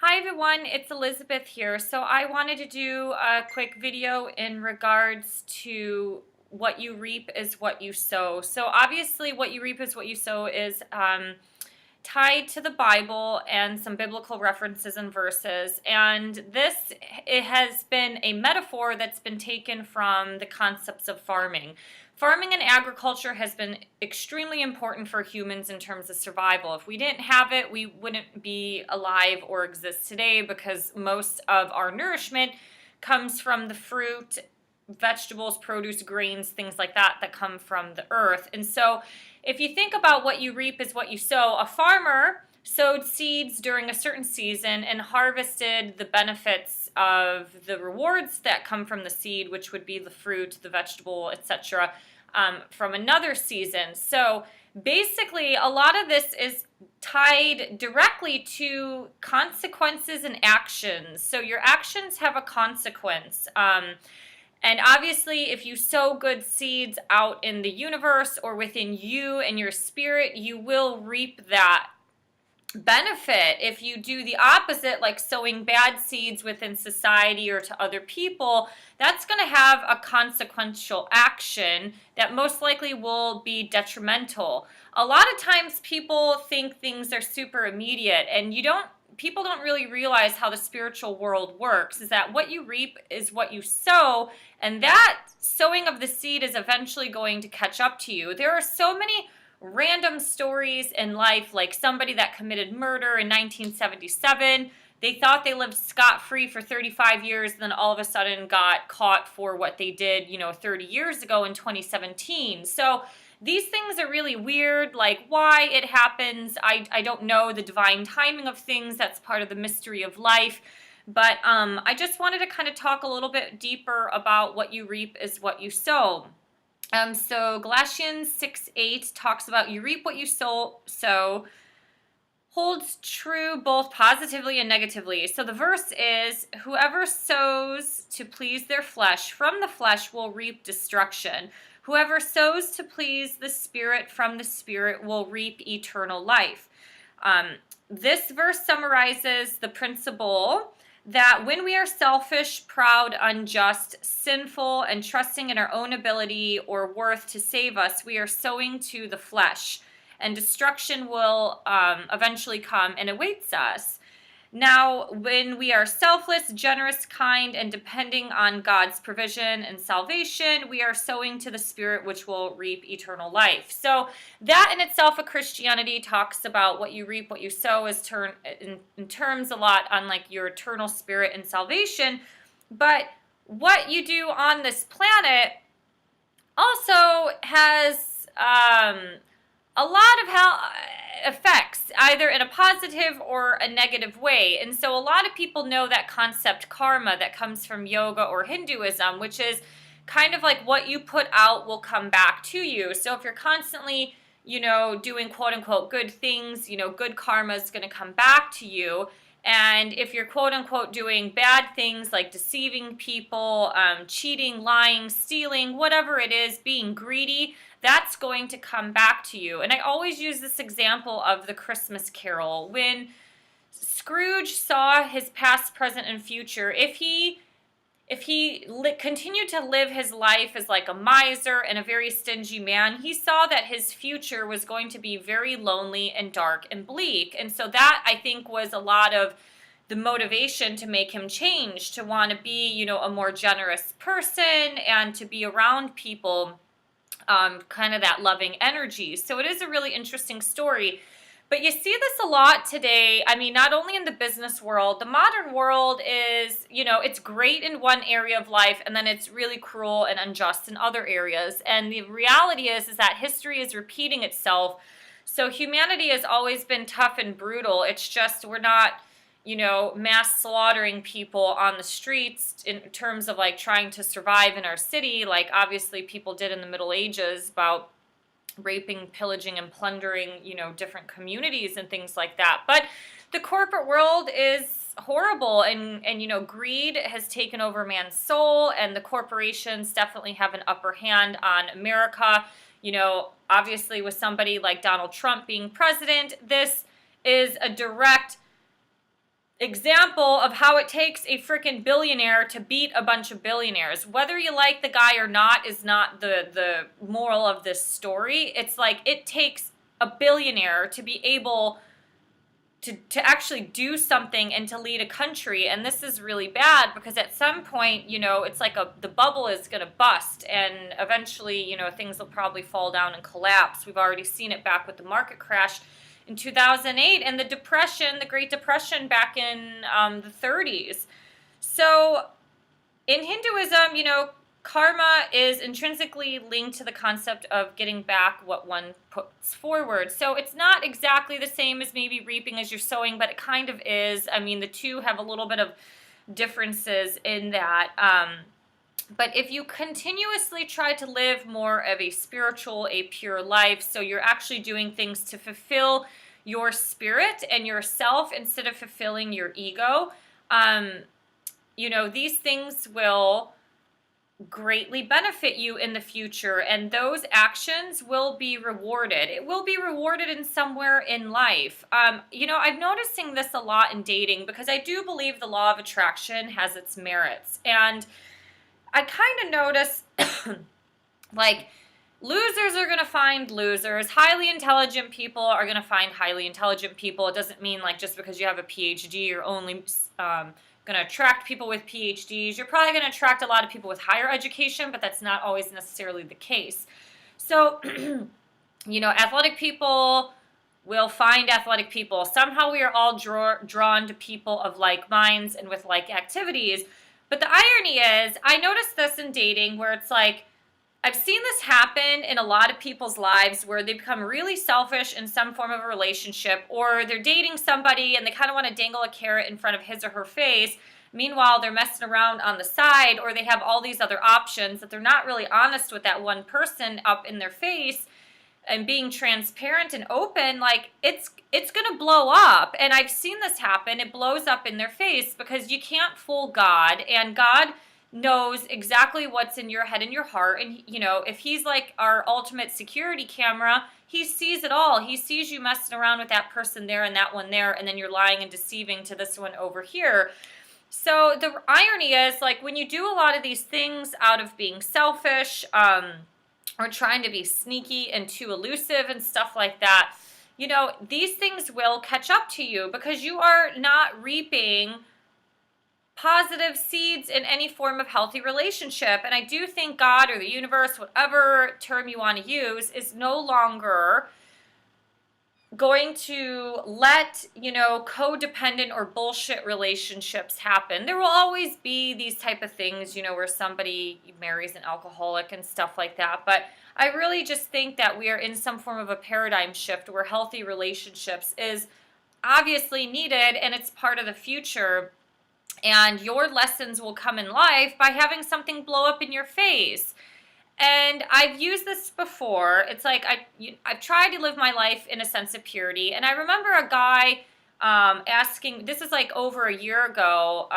Hi everyone, it's Elizabeth here. So I wanted to do a quick video in regards to what you reap is what you sow. So obviously what you reap is what you sow is tied to the Bible and some biblical references and verses. And it has been a metaphor that's been taken from the concepts of farming. Farming and agriculture has been extremely important for humans in terms of survival. If we didn't have it, we wouldn't be alive or exist today because most of our nourishment comes from the fruit, vegetables, produce, grains, things like that come from the earth. And so if you think about what you reap is what you sow, a farmer sowed seeds during a certain season and harvested the benefits of the rewards that come from the seed, which would be the fruit, the vegetable, etc., from another season. So basically, a lot of this is tied directly to consequences and actions. So your actions have a consequence. And obviously, if you sow good seeds out in the universe or within you and your spirit, you will reap that benefit. If you do the opposite, like sowing bad seeds within society or to other people, that's going to have a consequential action that most likely will be detrimental. A lot of times people think things are super immediate, and people don't really realize how the spiritual world works, is that what you reap is what you sow, and that sowing of the seed is eventually going to catch up to you. There are so many random stories in life, like somebody that committed murder in 1977. They thought they lived scot-free for 35 years, and then all of a sudden got caught for what they did, 30 years ago in 2017. So these things are really weird, like why it happens. I don't know the divine timing of things. That's part of the mystery of life. But I just wanted to kind of talk a little bit deeper about what you reap is what you sow. So Galatians 6:8 talks about you reap what you sow holds true both positively and negatively. So the verse is, whoever sows to please their flesh from the flesh will reap destruction. Whoever sows to please the Spirit from the Spirit will reap eternal life. This verse summarizes the principle that when we are selfish, proud, unjust, sinful, and trusting in our own ability or worth to save us, we are sowing to the flesh, and destruction will eventually come and awaits us. Now, when we are selfless, generous, kind, and depending on God's provision and salvation, we are sowing to the Spirit, which will reap eternal life. So that in itself, a Christianity talks about what you reap, what you sow is in terms a lot on like your eternal spirit and salvation. But what you do on this planet also has a lot of effects, either in a positive or a negative way. And so a lot of people know that concept karma that comes from yoga or Hinduism, which is kind of like what you put out will come back to you. So if you're constantly, doing quote unquote good things, good karma is going to come back to you. And if you're quote unquote doing bad things like deceiving people, cheating, lying, stealing, whatever it is, being greedy, that's going to come back to you. And I always use this example of the Christmas Carol. When Scrooge saw his past, present, and future, if he continued to live his life as like a miser and a very stingy man, he saw that his future was going to be very lonely and dark and bleak. And so that, I think, was a lot of the motivation to make him change, to want to be, a more generous person and to be around people, kind of that loving energy. So it is a really interesting story. But you see this a lot today. I mean, not only in the business world, the modern world is, it's great in one area of life, and then it's really cruel and unjust in other areas. And the reality is that history is repeating itself. So humanity has always been tough and brutal. It's just we're not, mass slaughtering people on the streets in terms of like trying to survive in our city, like obviously people did in the Middle Ages about raping, pillaging, and plundering, different communities and things like that. But the corporate world is horrible, and greed has taken over man's soul, and the corporations definitely have an upper hand on America. Obviously with somebody like Donald Trump being president, this is a direct example of how it takes a freaking billionaire to beat a bunch of billionaires. Whether you like the guy or not is not the moral of this story. It's like it takes a billionaire to be able to actually do something and to lead a country. And this is really bad because at some point, you know, it's like the bubble is going to bust, and eventually, you know, things will probably fall down and collapse. We've already seen it back with the market crash in 2008 and the depression, the Great Depression back in the 30s. So in Hinduism, you know, karma is intrinsically linked to the concept of getting back what one puts forward. So it's not exactly the same as maybe reaping as you're sowing, but it kind of is. I mean, the two have a little bit of differences in that. But if you continuously try to live more of a spiritual, a pure life, so you're actually doing things to fulfill your spirit and yourself instead of fulfilling your ego, you know, these things will greatly benefit you in the future, and those actions will be rewarded. It will be rewarded in somewhere in life. You know, I'm noticing this a lot in dating because I do believe the law of attraction has its merits, and I kind of notice like losers are going to find losers. Highly intelligent people are going to find highly intelligent people. It doesn't mean like just because you have a PhD you're only going to attract people with PhDs. You're probably going to attract a lot of people with higher education, but that's not always necessarily the case. So, you know, athletic people will find athletic people. Somehow we are all drawn to people of like minds and with like activities. But the irony is, I noticed this in dating where it's like, I've seen this happen in a lot of people's lives where they become really selfish in some form of a relationship, or they're dating somebody and they kind of want to dangle a carrot in front of his or her face. Meanwhile, they're messing around on the side, or they have all these other options that they're not really honest with that one person up in their face and being transparent and open. Like it's going to blow up. And I've seen this happen. It blows up in their face because you can't fool God, and God knows exactly what's in your head and your heart. And, you know, if he's like our ultimate security camera, he sees it all. He sees you messing around with that person there and that one there, and then you're lying and deceiving to this one over here. So the irony is, like, when you do a lot of these things out of being selfish, or trying to be sneaky and too elusive and stuff like that, you know, these things will catch up to you because you are not reaping positive seeds in any form of healthy relationship. And I do think God or the universe, whatever term you want to use, is no longer going to let, you know, codependent or bullshit relationships happen. There will always be these type of things, you know, where somebody marries an alcoholic and stuff like that. But I really just think that we are in some form of a paradigm shift where healthy relationships is obviously needed and it's part of the future. And your lessons will come in life by having something blow up in your face. And I've used this before. It's like I've tried to live my life in a sense of purity. And I remember a guy asking, this is like over a year ago,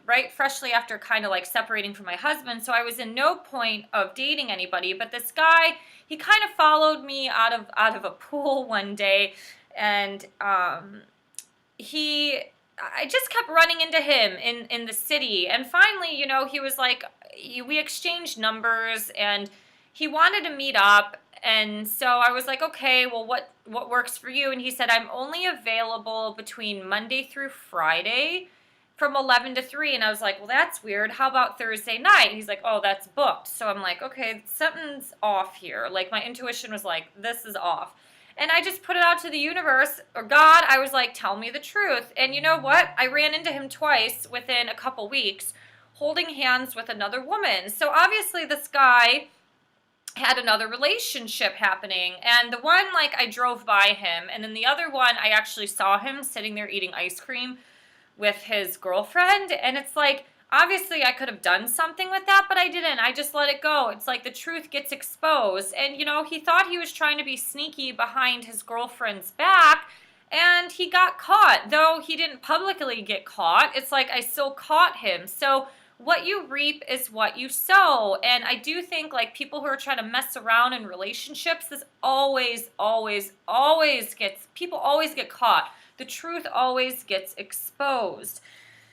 right freshly after kind of like separating from my husband. So I was in no point of dating anybody. But this guy, he kind of followed me out of a pool one day. And I just kept running into him in the city. And finally, you know, he was like, we exchanged numbers and he wanted to meet up. And so I was like, okay, well, what works for you? And he said, I'm only available between Monday through Friday from 11 to 3. And I was like, well, that's weird. How about Thursday night? He's like, oh, that's booked. So I'm like, okay, something's off here. Like my intuition was like, this is off. And I just put it out to the universe, or God, I was like, tell me the truth. And you know what? I ran into him twice within a couple weeks, holding hands with another woman. So obviously this guy had another relationship happening. And the one, like, I drove by him. And then the other one, I actually saw him sitting there eating ice cream with his girlfriend. And it's like, obviously, I could have done something with that, but I didn't. I just let it go. It's like the truth gets exposed. And, you know, he thought he was trying to be sneaky behind his girlfriend's back, and he got caught. Though he didn't publicly get caught, it's like I still caught him. So what you reap is what you sow. And I do think, like, people who are trying to mess around in relationships, this always, always, always people always get caught. the truth always gets exposed.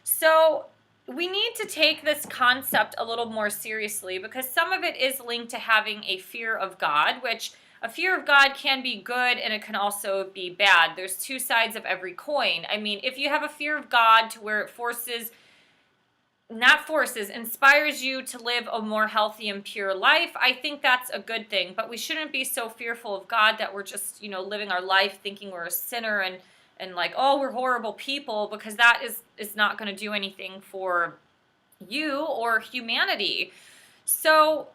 So we need to take this concept a little more seriously, because some of it is linked to having a fear of God, which a fear of God can be good and it can also be bad. There's two sides of every coin. I mean, if you have a fear of God to where it inspires you to live a more healthy and pure life, I think that's a good thing. But we shouldn't be so fearful of God that we're just, living our life thinking we're a sinner and like, oh, we're horrible people, because that is not going to do anything for you or humanity. So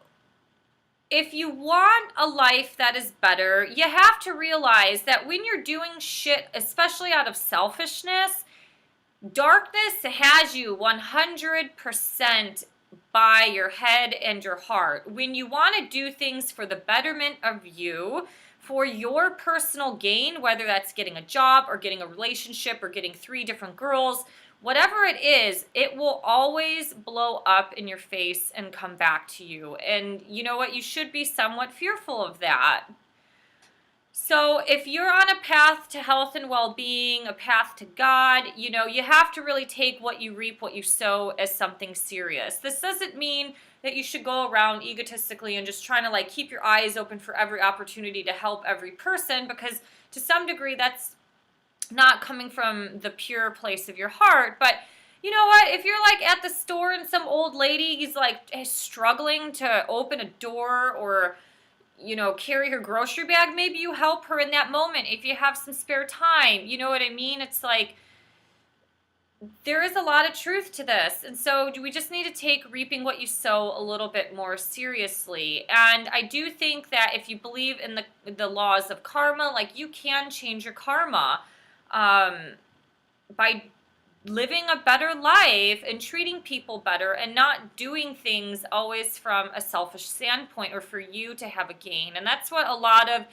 if you want a life that is better, you have to realize that when you're doing shit, especially out of selfishness, darkness has you 100% by your head and your heart. When you want to do things for the betterment of you, for your personal gain, whether that's getting a job or getting a relationship or getting 3 different girls, whatever it is, it will always blow up in your face and come back to you. And you know what? You should be somewhat fearful of that. So if you're on a path to health and well-being, a path to God, you have to really take what you reap, what you sow as something serious. This doesn't mean that you should go around egotistically and just trying to keep your eyes open for every opportunity to help every person, because to some degree that's not coming from the pure place of your heart. But you know what? If you're at the store and some old lady is struggling to open a door or carry her grocery bag, maybe you help her in that moment if you have some spare time. You know what I mean? It's there is a lot of truth to this. And so we just need to take reaping what you sow a little bit more seriously. And I do think that if you believe in the laws of karma, you can change your karma by living a better life and treating people better and not doing things always from a selfish standpoint or for you to have a gain. And that's what a lot of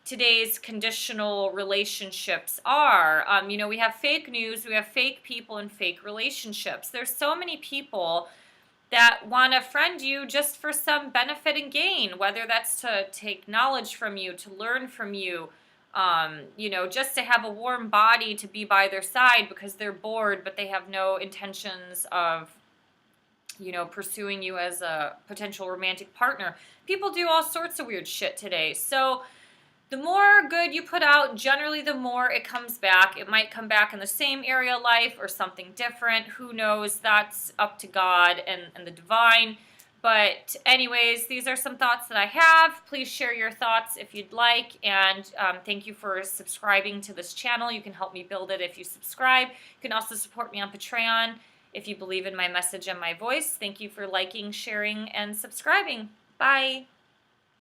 today's conditional relationships are. We have fake news, we have fake people and fake relationships. There's so many people that want to friend you just for some benefit and gain, whether that's to take knowledge from you, to learn from you, just to have a warm body to be by their side because they're bored, but they have no intentions of, pursuing you as a potential romantic partner. People do all sorts of weird shit today. So the more good you put out, generally the more it comes back. It might come back in the same area of life or something different. Who knows? That's up to God and the divine. But anyways, these are some thoughts that I have. Please share your thoughts if you'd like. And thank you for subscribing to this channel. You can help me build it if you subscribe. You can also support me on Patreon if you believe in my message and my voice. Thank you for liking, sharing, and subscribing. Bye.